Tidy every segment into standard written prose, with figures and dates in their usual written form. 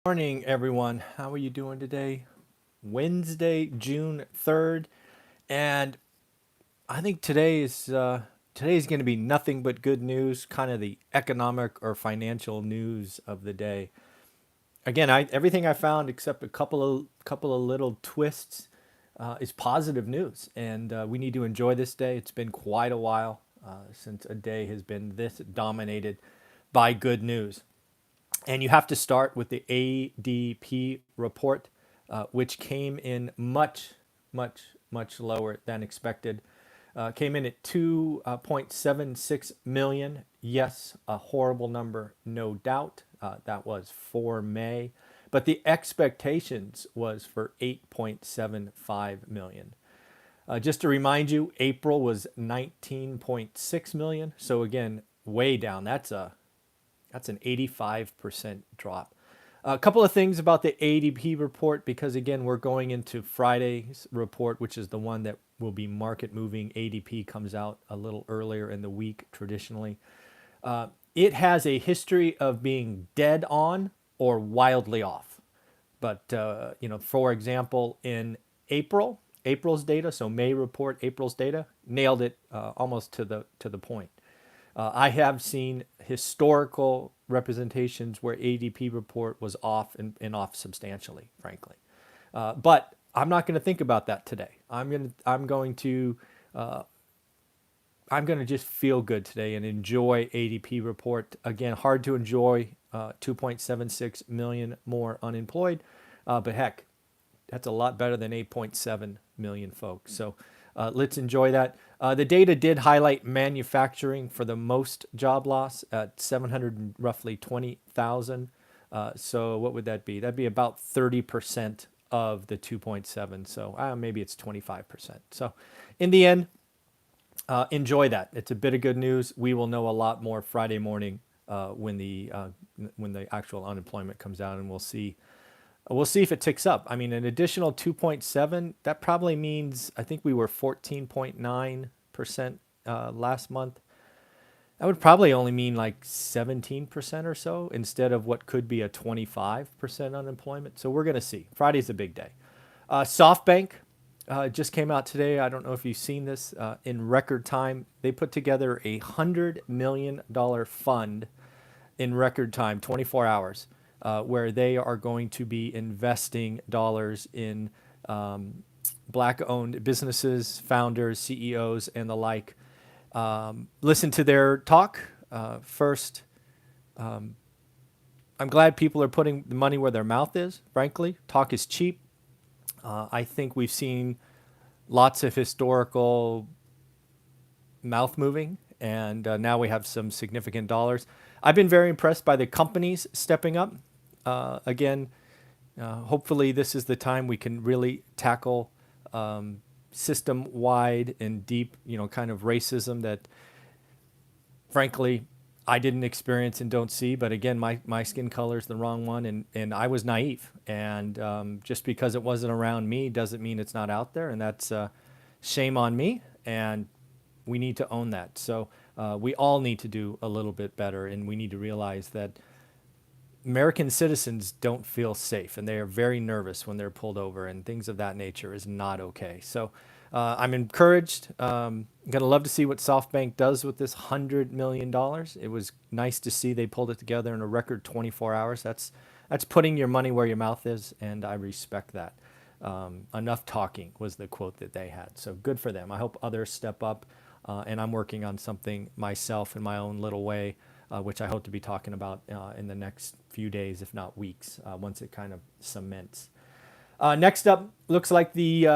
Morning, everyone. How are you doing today? Wednesday, June 3rd, and I think today's going to be nothing but good news, kind of the economic or financial news of the day. Again, everything I found except a couple of little twists is positive news, and we need to enjoy this day. It's been quite a while since a day has been this dominated by good news. And you have to start with the ADP report, which came in much lower than expected. Came in at 2.76 million. Yes, a horrible number, no doubt. That was for May. But the expectations was for 8.75 million. Just to remind you, April was 19.6 million. So again, way down. That's an 85% drop. A couple of things about the ADP report, because again, we're going into Friday's report, which is the one that will be market moving. ADP comes out a little earlier in the week traditionally. It has a history of being dead on or wildly off. But for example, in April's data, so May report, April's data, nailed it almost to the point. I have seen historical representations where ADP report was off and off substantially, frankly. But I'm not going to think about that today. I'm going to just feel good today and enjoy ADP report. Again, hard to enjoy 2.76 million more unemployed, but heck, that's a lot better than 8.7 million folks. So let's enjoy that. The data did highlight manufacturing for the most job loss at 700 roughly 20,000. So what would that be? That'd be about 30% of the 2.7. So maybe it's 25%. So in the end, enjoy that. It's a bit of good news. We will know a lot more Friday morning when the actual unemployment comes out, and we'll see. We'll see if it ticks up. I mean, an additional 2.7, that probably means I think we were 14.9% last month. That would probably only mean like 17% or so instead of what could be a 25% unemployment. So we're going to see. Friday's a big day. SoftBank just came out today. I don't know if you've seen this. In record time, they put together a $100 million fund in record time, 24 hours. Where they are going to be investing dollars in black-owned businesses, founders, CEOs, and the like. Listen to their talk. First, I'm glad people are putting the money where their mouth is, frankly. Talk is cheap. I think we've seen lots of historical mouth moving, and now we have some significant dollars. I've been very impressed by the companies stepping up. Again, hopefully this is the time we can really tackle system-wide and deep, kind of racism that, frankly, I didn't experience and don't see. But again, my skin color is the wrong one, and I was naive. And just because it wasn't around me doesn't mean it's not out there, and that's shame on me. And we need to own that. So we all need to do a little bit better, and we need to realize that American citizens don't feel safe, and they are very nervous when they're pulled over, and things of that nature is not okay. So I'm encouraged. I'm going to love to see what SoftBank does with this $100 million. It was nice to see they pulled it together in a record 24 hours. That's putting your money where your mouth is, and I respect that. Enough talking was the quote that they had. So good for them. I hope others step up, and I'm working on something myself in my own little way, which I hope to be talking about in the next few days, if not weeks, once it kind of cements. Next up, looks like the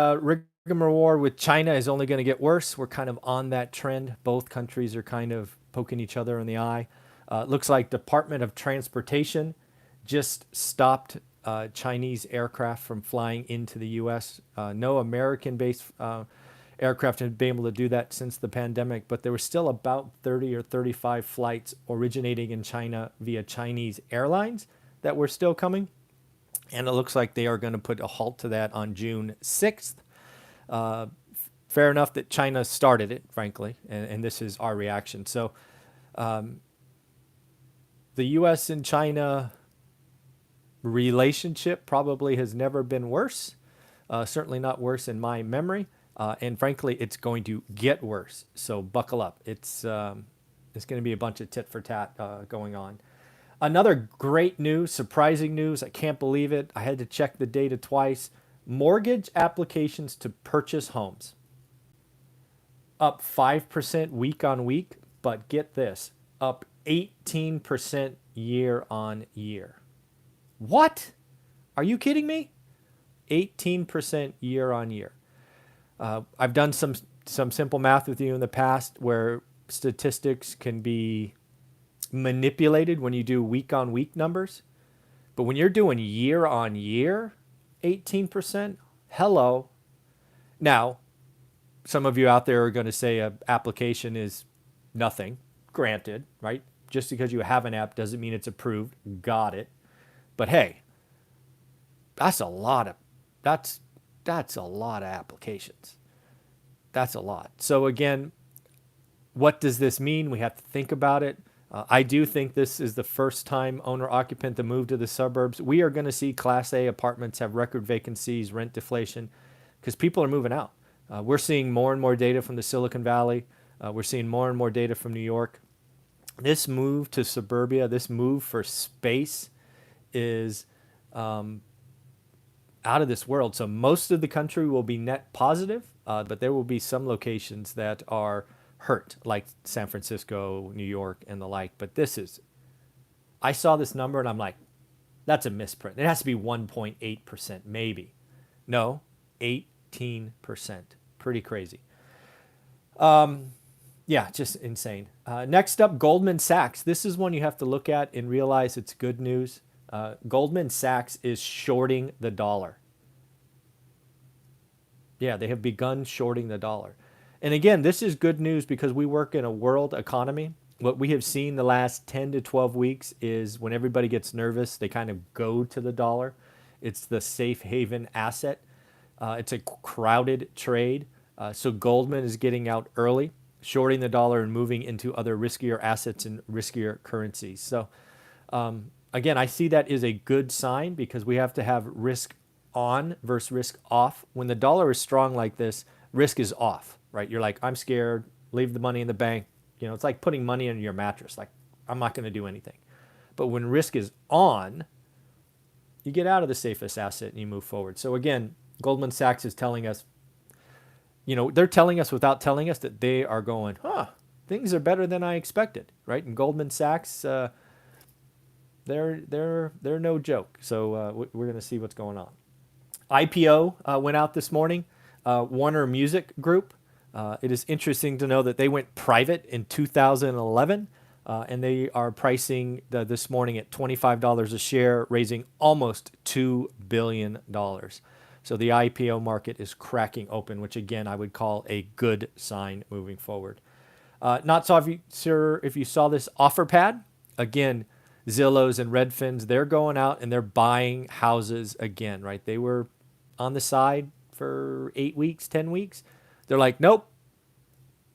rigmarole with China is only going to get worse. We're kind of on that trend. Both countries are kind of poking each other in the eye. Looks like Department of Transportation just stopped Chinese aircraft from flying into the U.S. No American-based aircraft have been able to do that since the pandemic, but there were still about 30 or 35 flights originating in China via Chinese airlines that were still coming. And it looks like they are going to put a halt to that on June 6th. Fair enough that China started it, frankly, and this is our reaction. So the U.S. and China relationship probably has never been worse. Certainly not worse in my memory. And frankly, it's going to get worse. So buckle up. It's going to be a bunch of tit for tat going on. Another great news, surprising news. I can't believe it. I had to check the data twice. Mortgage applications to purchase homes up 5% week on week, but get this, up 18% year on year. What? Are you kidding me? 18% year on year. I've done some simple math with you in the past where statistics can be manipulated when you do week on week numbers. But when you're doing year on year, 18%, hello. Now, some of you out there are going to say an application is nothing. Granted, right? Just because you have an app doesn't mean it's approved. Got it. But hey, that's a lot of applications. That's a lot. So again, what does this mean? We have to think about it. I do think this is the first time owner-occupant to move to the suburbs. We are going to see Class A apartments have record vacancies, rent deflation, because people are moving out. We're seeing more and more data from the Silicon Valley. We're seeing more and more data from New York. This move to suburbia, this move for space is out of this world. So most of the country will be net positive, but there will be some locations that are hurt, like San Francisco, New York, and the like. But I saw this number and I'm like, that's a misprint. It has to be 1.8%, maybe. No, 18%. Pretty crazy. Yeah, just insane. Next up, Goldman Sachs. This is one you have to look at and realize it's good news. Goldman Sachs is shorting the dollar. Yeah, they have begun shorting the dollar. And again, this is good news because we work in a world economy. What we have seen the last 10 to 12 weeks is when everybody gets nervous, they kind of go to the dollar. It's the safe haven asset. It's a crowded trade. So Goldman is getting out early, shorting the dollar and moving into other riskier assets and riskier currencies. So again, I see that as a good sign because we have to have risk on versus risk off. When the dollar is strong like this, risk is off, right? You're like, I'm scared, leave the money in the bank. You know, it's like putting money in your mattress. Like, I'm not going to do anything. But when risk is on, you get out of the safest asset and you move forward. So again, Goldman Sachs is telling us, they're telling us without telling us that they are going, things are better than I expected, right? And Goldman Sachs, they're no joke. So we're going to see what's going on. IPO went out this morning. Warner Music Group. It is interesting to know that they went private in 2011, and they are pricing this morning at $25 a share, raising almost $2 billion. So the IPO market is cracking open, which again I would call a good sign moving forward. Not sure if you saw this OfferPad. Again, Zillows and Redfins, they're going out and they're buying houses again, right? They were on the side for 8 weeks, 10 weeks. They're like, nope,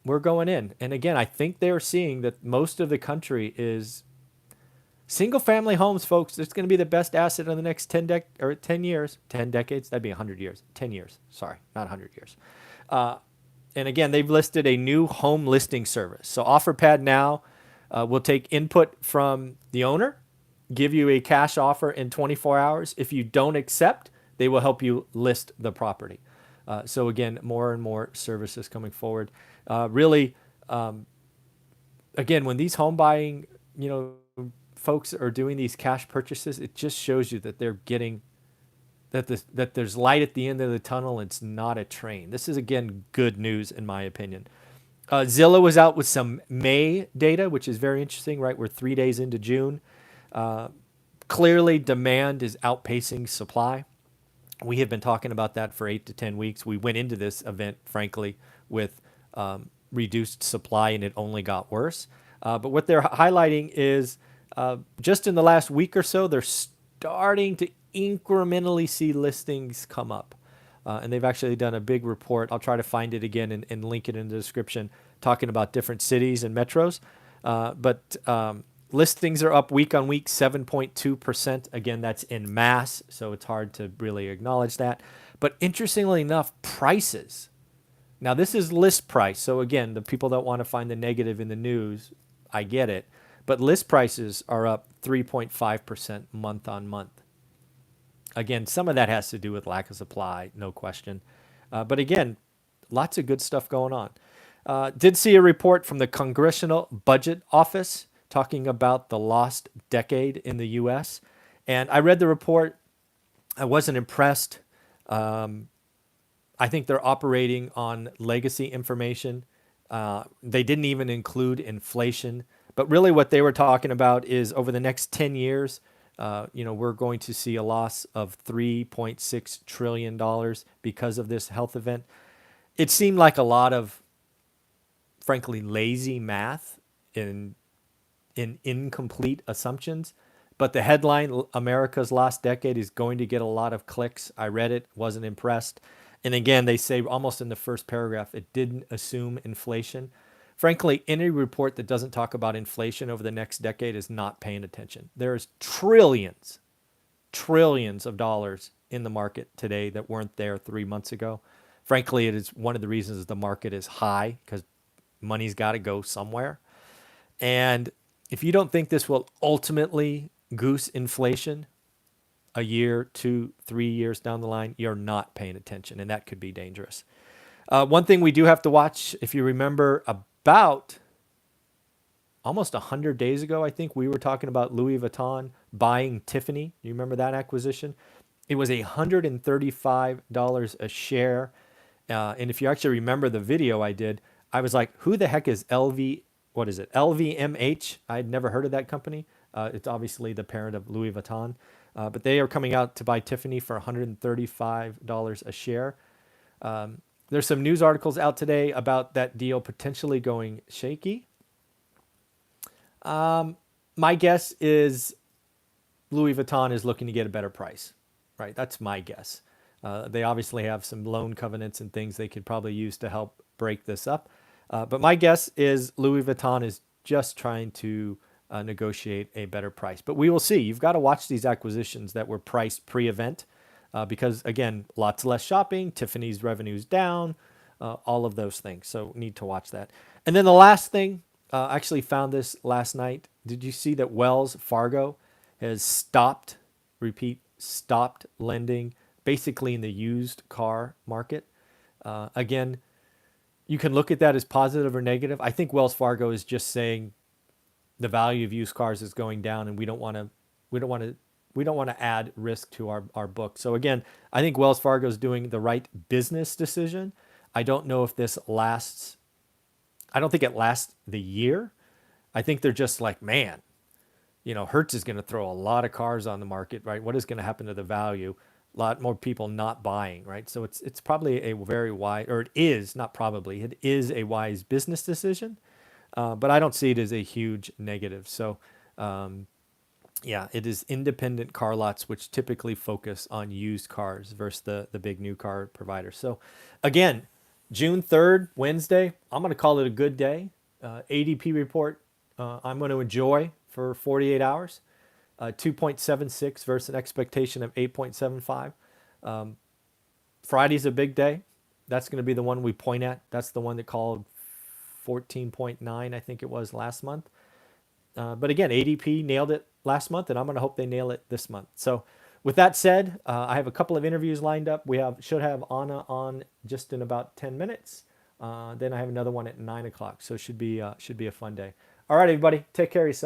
we're going in. And again, I think they're seeing that most of the country is single family homes, folks. It's going to be the best asset in the next 10 years, 10 decades. That'd be 100 years, 10 years. Sorry, not 100 years. And again, they've listed a new home listing service. So OfferPad now will take input from the owner, give you a cash offer in 24 hours. If you don't accept, they will help you list the property. So again, more and more services coming forward. Really, again, when these home buying, folks are doing these cash purchases, it just shows you that they're getting that there's light at the end of the tunnel. It's not a train. This is again good news in my opinion. Zillow was out with some May data, which is very interesting, right? We're 3 days into June. Clearly, demand is outpacing supply. We have been talking about that for 8 to 10 weeks. We went into this event, frankly, with reduced supply, and it only got worse. But what they're highlighting is just in the last week or so, they're starting to incrementally see listings come up. And they've actually done a big report. I'll try to find it again and link it in the description, talking about different cities and metros. But Listings are up week on week 7.2%. Again, that's in mass, so it's hard to really acknowledge that. But interestingly enough, prices. Now, this is list price. So again, the people that want to find the negative in the news, I get it. But list prices are up 3.5% month on month. Again, some of that has to do with lack of supply, no question. But again, lots of good stuff going on. Did see a report from the Congressional Budget Office talking about the lost decade in the U.S. And I read the report. I wasn't impressed. I think they're operating on legacy information. They didn't even include inflation. But really what they were talking about is over the next 10 years, we're going to see a loss of $3.6 trillion because of this health event. It seemed like a lot of, frankly, lazy math in incomplete assumptions. But the headline, America's Lost Decade, is going to get a lot of clicks. I read it, wasn't impressed. And again, they say almost in the first paragraph, it didn't assume inflation. Frankly, any report that doesn't talk about inflation over the next decade is not paying attention. There's trillions of dollars in the market today that weren't there 3 months ago. Frankly, it is one of the reasons the market is high, because money's got to go somewhere. And if you don't think this will ultimately goose inflation a year, 2, 3 years down the line, you're not paying attention, and that could be dangerous. One thing we do have to watch, if you remember, about almost 100 days ago, I think we were talking about Louis Vuitton buying Tiffany. You remember that acquisition? It was $135 a share. And if you actually remember the video I did, I was like, who the heck is LVMH? I had never heard of that company. It's obviously the parent of Louis Vuitton. But they are coming out to buy Tiffany for $135 a share. There's some news articles out today about that deal potentially going shaky. My guess is Louis Vuitton is looking to get a better price, right? That's my guess. They obviously have some loan covenants and things they could probably use to help break this up. But my guess is Louis Vuitton is just trying to negotiate a better price. But we will see. You've got to watch these acquisitions that were priced pre-event because, again, lots less shopping, Tiffany's revenue's down, all of those things. So need to watch that. And then the last thing, I actually found this last night. Did you see that Wells Fargo has stopped lending basically in the used car market? Again, you can look at that as positive or negative. I think Wells Fargo is just saying the value of used cars is going down, and we don't want to add risk to our book. So again, I think Wells Fargo is doing the right business decision. I don't know if this lasts. I don't think it lasts the year. I think they're just like, man, Hertz is going to throw a lot of cars on the market, right? What is going to happen to the value? A lot more people not buying, right? So it's probably a very wise, or it is not probably, it is a wise business decision. But I don't see it as a huge negative. So, it is independent car lots, which typically focus on used cars versus the big new car providers. So, again, June 3rd, Wednesday, I'm going to call it a good day. ADP report, I'm going to enjoy for 48 hours. 2.76 versus an expectation of 8.75. Friday's a big day. That's going to be the one we point at. That's the one that called 14.9, I think it was last month. But again, ADP nailed it last month, and I'm going to hope they nail it this month. So with that said, I have a couple of interviews lined up. Should have Anna on just in about 10 minutes. Then I have another one at 9 o'clock. So it should be a fun day. All right, everybody, take care of yourself.